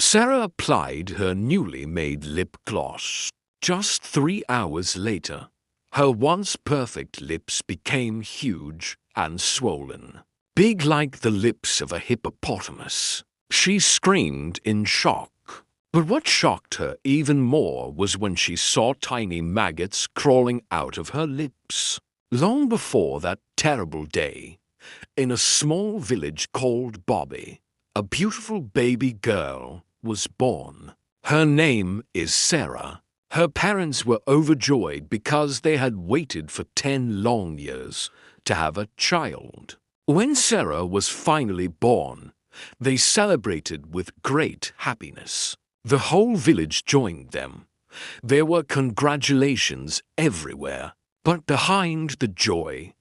Sarah applied her newly made lip gloss. Just 3 hours later, her once perfect lips became huge and swollen, big like the lips of a hippopotamus. She screamed in shock. But what shocked her even more was when she saw tiny maggots crawling out of her lips. Long before that terrible day, in a small village called Bobby, a beautiful baby girl was born. Her name is Sarah. Her parents were overjoyed because they had waited for 10 long years to have a child. When Sarah was finally born, they celebrated with great happiness. The whole village joined them. There were congratulations everywhere, but behind the joy,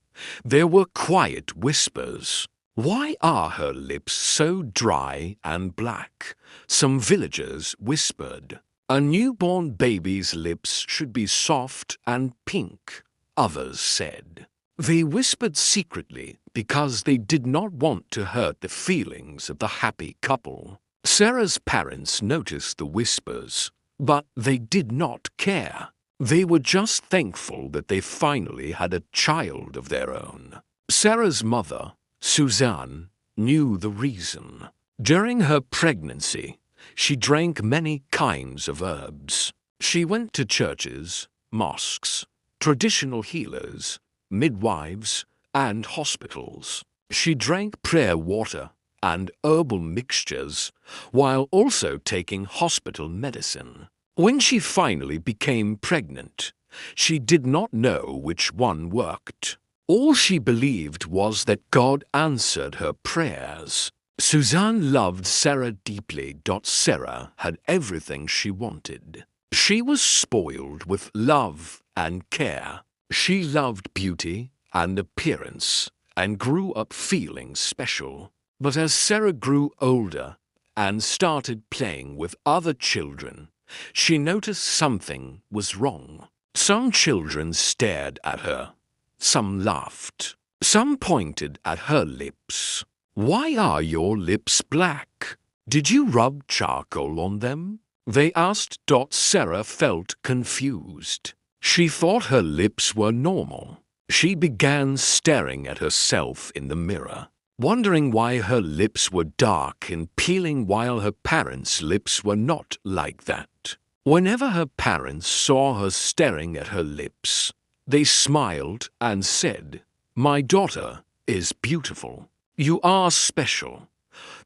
there were quiet whispers. "Why are her lips so dry and black?" some villagers whispered. "A newborn baby's lips should be soft and pink," others said. They whispered secretly because they did not want to hurt the feelings of the happy couple. Sarah's parents noticed the whispers, but they did not care. They were just thankful that they finally had a child of their own. Sarah's mother, Suzanne, knew the reason. During her pregnancy, she drank many kinds of herbs. She went to churches, mosques, traditional healers, midwives, and hospitals. She drank prayer water and herbal mixtures, while also taking hospital medicine. When she finally became pregnant, she did not know which one worked. All she believed was that God answered her prayers. Suzanne loved Sarah deeply. Sarah had everything she wanted. She was spoiled with love and care. She loved beauty and appearance and grew up feeling special. But as Sarah grew older and started playing with other children, she noticed something was wrong. Some children stared at her. Some laughed. Some pointed at her lips. "Why are your lips black? Did you rub charcoal on them?" they asked. Sarah felt confused. She thought her lips were normal. She began staring at herself in the mirror, wondering why her lips were dark and peeling while her parents' lips were not like that. Whenever her parents saw her staring at her lips, they smiled and said, "My daughter is beautiful. You are special."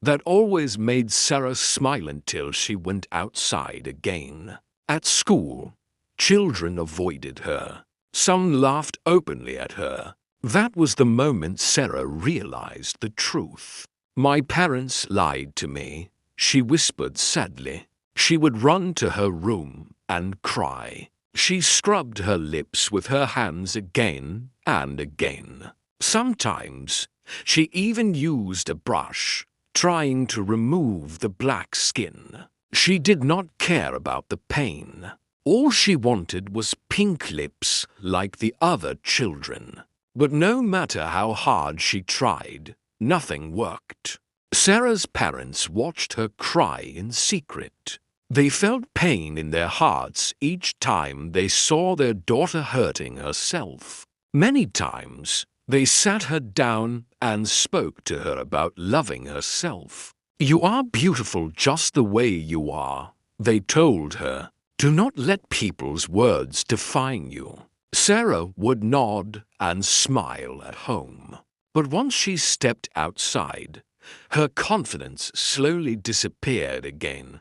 That always made Sarah smile until she went outside again. At school, children avoided her. Some laughed openly at her. That was the moment Sarah realized the truth. "My parents lied to me," she whispered sadly. She would run to her room and cry. She scrubbed her lips with her hands again and again. Sometimes she even used a brush, trying to remove the black skin. She did not care about the pain. All she wanted was pink lips like the other children. But no matter how hard she tried, nothing worked. Sarah's parents watched her cry in secret. They felt pain in their hearts each time they saw their daughter hurting herself. Many times, they sat her down and spoke to her about loving herself. "You are beautiful just the way you are," they told her. "Do not let people's words define you." Sarah would nod and smile at home. But once she stepped outside, her confidence slowly disappeared again.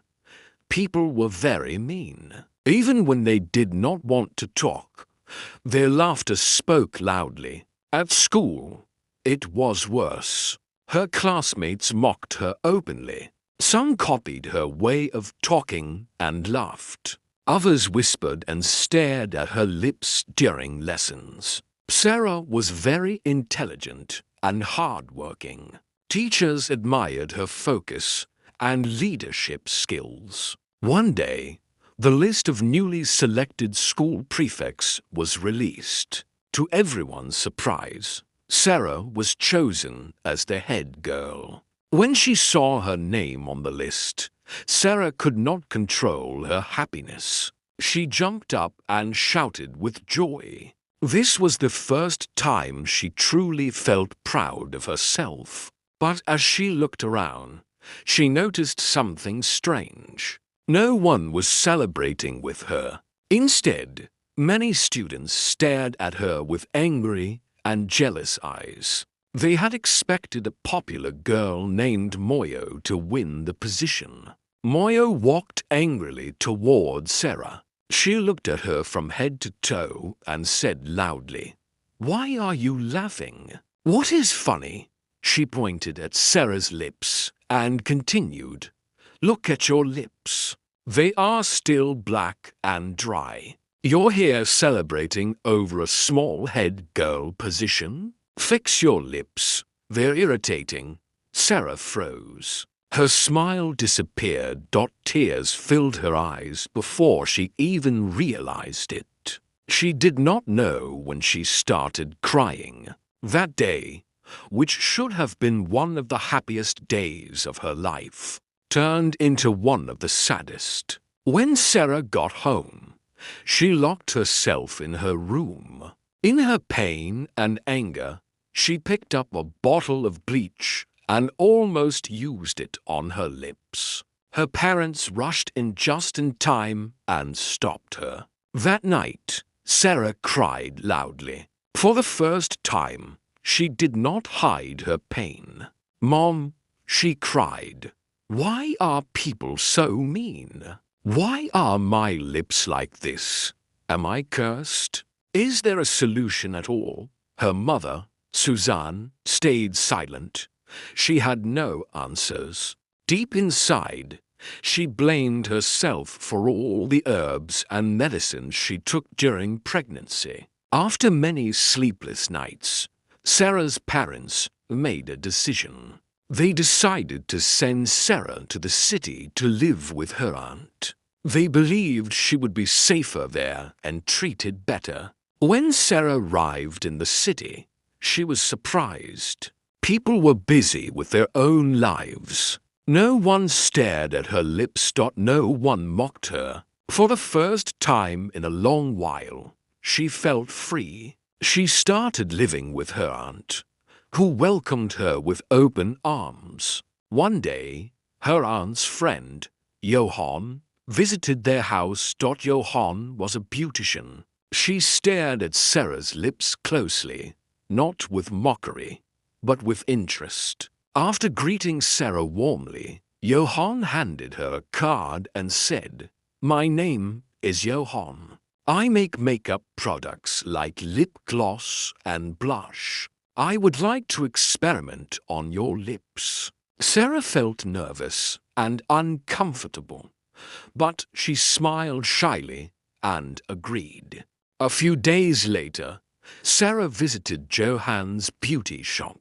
People were very mean. Even when they did not want to talk, their laughter spoke loudly. At school, it was worse. Her classmates mocked her openly. Some copied her way of talking and laughed. Others whispered and stared at her lips during lessons. Sarah was very intelligent and hardworking. Teachers admired her focus and leadership skills. One day, the list of newly selected school prefects was released. To everyone's surprise, Sarah was chosen as the head girl. When she saw her name on the list, Sarah could not control her happiness. She jumped up and shouted with joy. This was the first time she truly felt proud of herself. But as she looked around, she noticed something strange. No one was celebrating with her. Instead, many students stared at her with angry and jealous eyes. They had expected a popular girl named Moyo to win the position. Moyo walked angrily toward Sarah. She looked at her from head to toe and said loudly, "Why are you laughing? What is funny?" She pointed at Sarah's lips and continued, "Look at your lips. They are still black and dry. You're here celebrating over a small head girl position? Fix your lips. They're irritating." Sarah froze. Her smile disappeared. Tears filled her eyes before she even realized it. She did not know when she started crying. That day, which should have been one of the happiest days of her life, turned into one of the saddest. When Sarah got home, she locked herself in her room. In her pain and anger, she picked up a bottle of bleach and almost used it on her lips. Her parents rushed in just in time and stopped her. That night, Sarah cried loudly. For the first time, she did not hide her pain. "Mom," she cried, "why are people so mean? Why are my lips like this? Am I cursed? Is there a solution at all?" Her mother, Suzanne, stayed silent. She had no answers. Deep inside, she blamed herself for all the herbs and medicines she took during pregnancy. After many sleepless nights, Sarah's parents made a decision. They decided to send Sarah to the city to live with her aunt. They believed she would be safer there and treated better. When Sarah arrived in the city, she was surprised. People were busy with their own lives. No one stared at her lips. No one mocked her. For the first time in a long while, she felt free. She started living with her aunt, who welcomed her with open arms. One day, her aunt's friend, Johann, visited their house. Johann was a beautician. She stared at Sarah's lips closely, not with mockery, but with interest. After greeting Sarah warmly, Johann handed her a card and said, "My name is Johann. I make makeup products like lip gloss and blush. I would like to experiment on your lips." Sarah felt nervous and uncomfortable, but she smiled shyly and agreed. A few days later, Sarah visited Johann's beauty shop.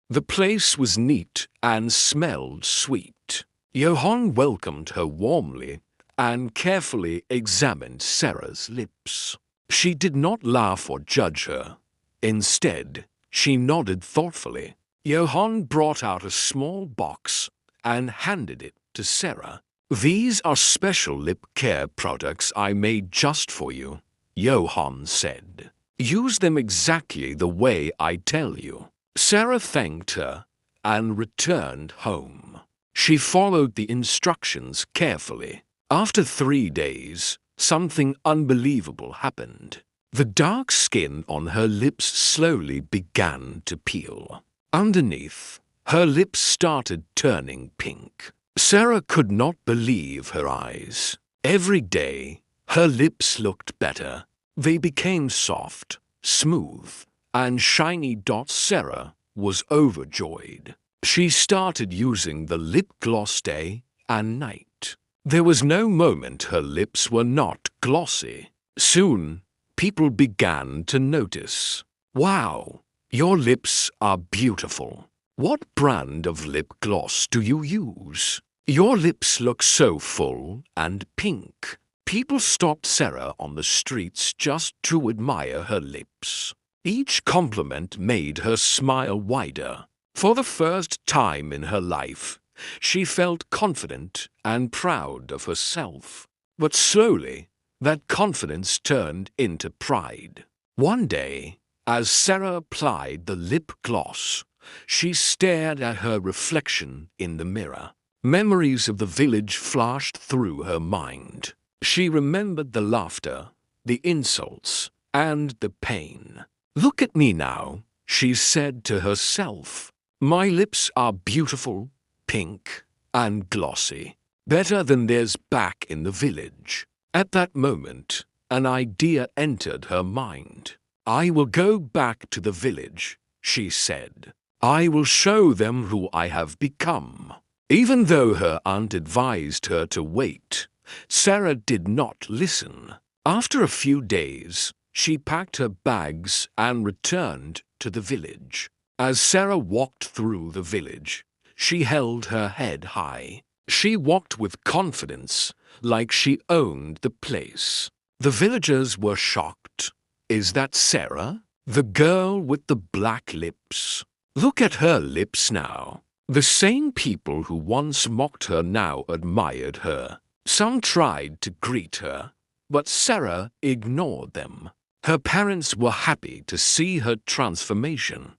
The place was neat and smelled sweet. Johann welcomed her warmly and carefully examined Sarah's lips. She did not laugh or judge her. Instead, she nodded thoughtfully. Johann brought out a small box and handed it to Sarah. "These are special lip care products I made just for you," Johann said. "Use them exactly the way I tell you." Sarah thanked her and returned home. She followed the instructions carefully. After 3 days, something unbelievable happened. The dark skin on her lips slowly began to peel. Underneath, her lips started turning pink. Sarah could not believe her eyes. Every day, her lips looked better. They became soft, smooth, and shiny. Sarah was overjoyed. She started using the lip gloss day and night. There was no moment her lips were not glossy. Soon, people began to notice. "Wow, your lips are beautiful. What brand of lip gloss do you use? Your lips look so full and pink." People stopped Sarah on the streets just to admire her lips. Each compliment made her smile wider. For the first time in her life, She felt confident and proud of herself. But slowly, that confidence turned into pride. One day, as Sarah applied the lip gloss, she stared at her reflection in the mirror. Memories of the village flashed through her mind. She remembered the laughter, the insults, and the pain. "Look at me now," she said to herself. "My lips are beautiful, pink, and glossy. Better than theirs back in the village." At that moment, an idea entered her mind. "I will go back to the village," she said. "I will show them who I have become." Even though her aunt advised her to wait, Sarah did not listen. After a few days, she packed her bags and returned to the village. As Sarah walked through the village, she held her head high. She walked with confidence, like she owned the place. The villagers were shocked. "Is that Sarah? The girl with the black lips? Look at her lips now." The same people who once mocked her now admired her. Some tried to greet her, but Sarah ignored them. Her parents were happy to see her transformation,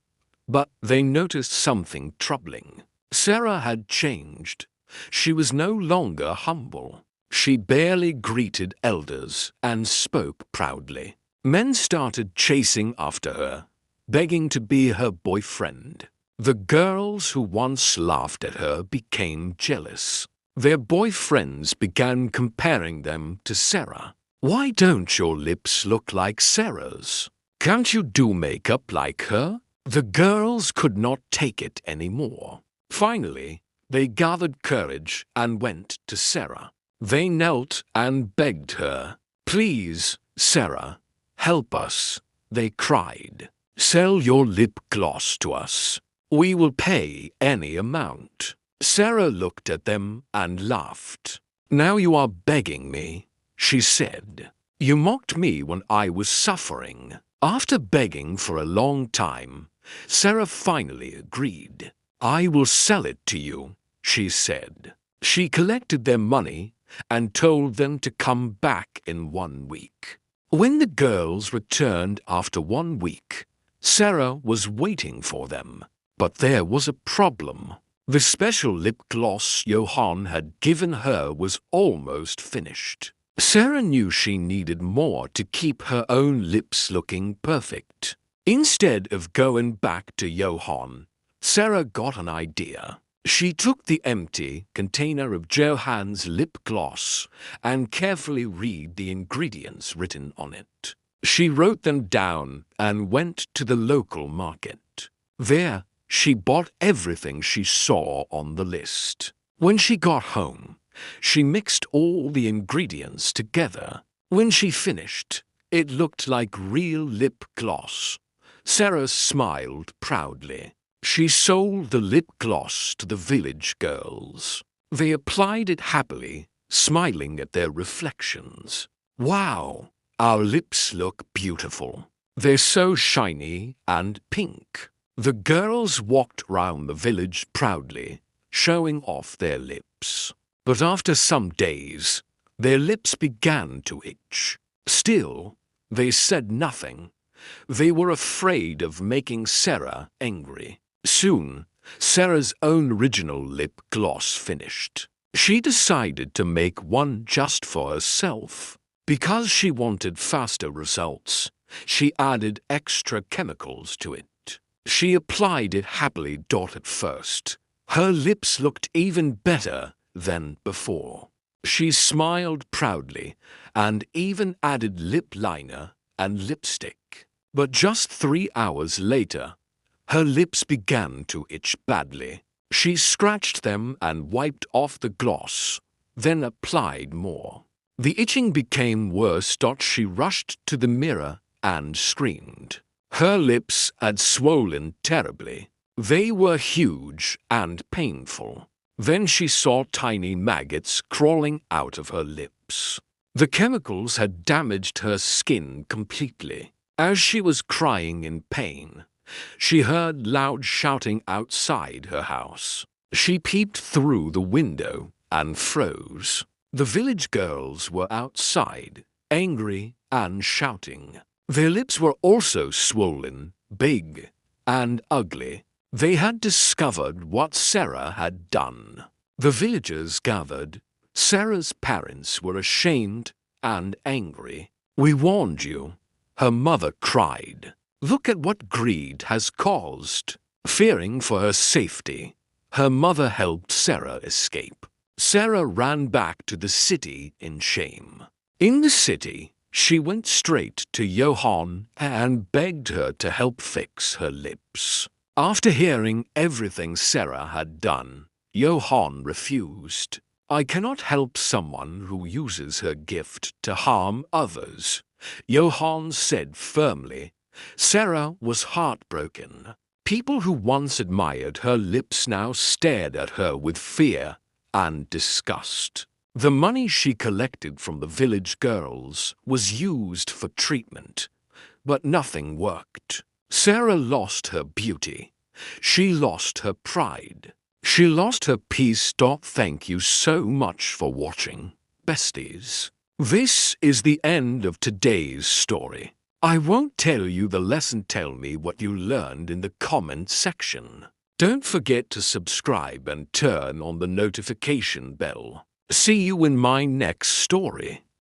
but they noticed something troubling. Sarah had changed. She was no longer humble. She barely greeted elders and spoke proudly. Men started chasing after her, begging to be her boyfriend. The girls who once laughed at her became jealous. Their boyfriends began comparing them to Sarah. "Why don't your lips look like Sarah's? Can't you do makeup like her?" The girls could not take it anymore. Finally, they gathered courage and went to Sarah. They knelt and begged her. "Please, Sarah, help us," they cried. "Sell your lip gloss to us. We will pay any amount." Sarah looked at them and laughed. "Now you are begging me," she said. "You mocked me when I was suffering." After begging for a long time, Sarah finally agreed. "I will sell it to you," she said. She collected their money and told them to come back in 1 week. When the girls returned after 1 week, Sarah was waiting for them. But there was a problem. The special lip gloss Johann had given her was almost finished. Sarah knew she needed more to keep her own lips looking perfect. Instead of going back to Johann, Sarah got an idea. She took the empty container of Johann's lip gloss and carefully read the ingredients written on it. She wrote them down and went to the local market. There, she bought everything she saw on the list. When she got home, she mixed all the ingredients together. When she finished, it looked like real lip gloss. Sarah smiled proudly. She sold the lip gloss to the village girls. They applied it happily, smiling at their reflections. "Wow, our lips look beautiful. They're so shiny and pink." The girls walked round the village proudly, showing off their lips. But after some days, their lips began to itch. Still, they said nothing. They were afraid of making Sarah angry. Soon, Sarah's own original lip gloss finished. She decided to make one just for herself. Because she wanted faster results, she added extra chemicals to it. She applied it happily at first. Her lips looked even better than before. She smiled proudly and even added lip liner and lipstick. But just 3 hours later, her lips began to itch badly. She scratched them and wiped off the gloss, then applied more. The itching became worse. She rushed to the mirror and screamed. Her lips had swollen terribly. They were huge and painful. Then she saw tiny maggots crawling out of her lips. The chemicals had damaged her skin completely. As she was crying in pain, she heard loud shouting outside her house. She peeped through the window and froze. The village girls were outside, angry and shouting. Their lips were also swollen, big, and ugly. They had discovered what Sarah had done. The villagers gathered. Sarah's parents were ashamed and angry. "We warned you," her mother cried. "Look at what greed has caused." Fearing for her safety, her mother helped Sarah escape. Sarah ran back to the city in shame. In the city, she went straight to Johann and begged her to help fix her lips. After hearing everything Sarah had done, Johann refused. "I cannot help someone who uses her gift to harm others," Johann said firmly. Sarah was heartbroken. People who once admired her lips now stared at her with fear and disgust. The money she collected from the village girls was used for treatment, but nothing worked. Sarah lost her beauty. She lost her pride. She lost her peace. Thank you so much for watching, besties. This is the end of today's story. I won't tell you the lesson. Tell me what you learned in the comment section. Don't forget to subscribe and turn on the notification bell. See you in my next story.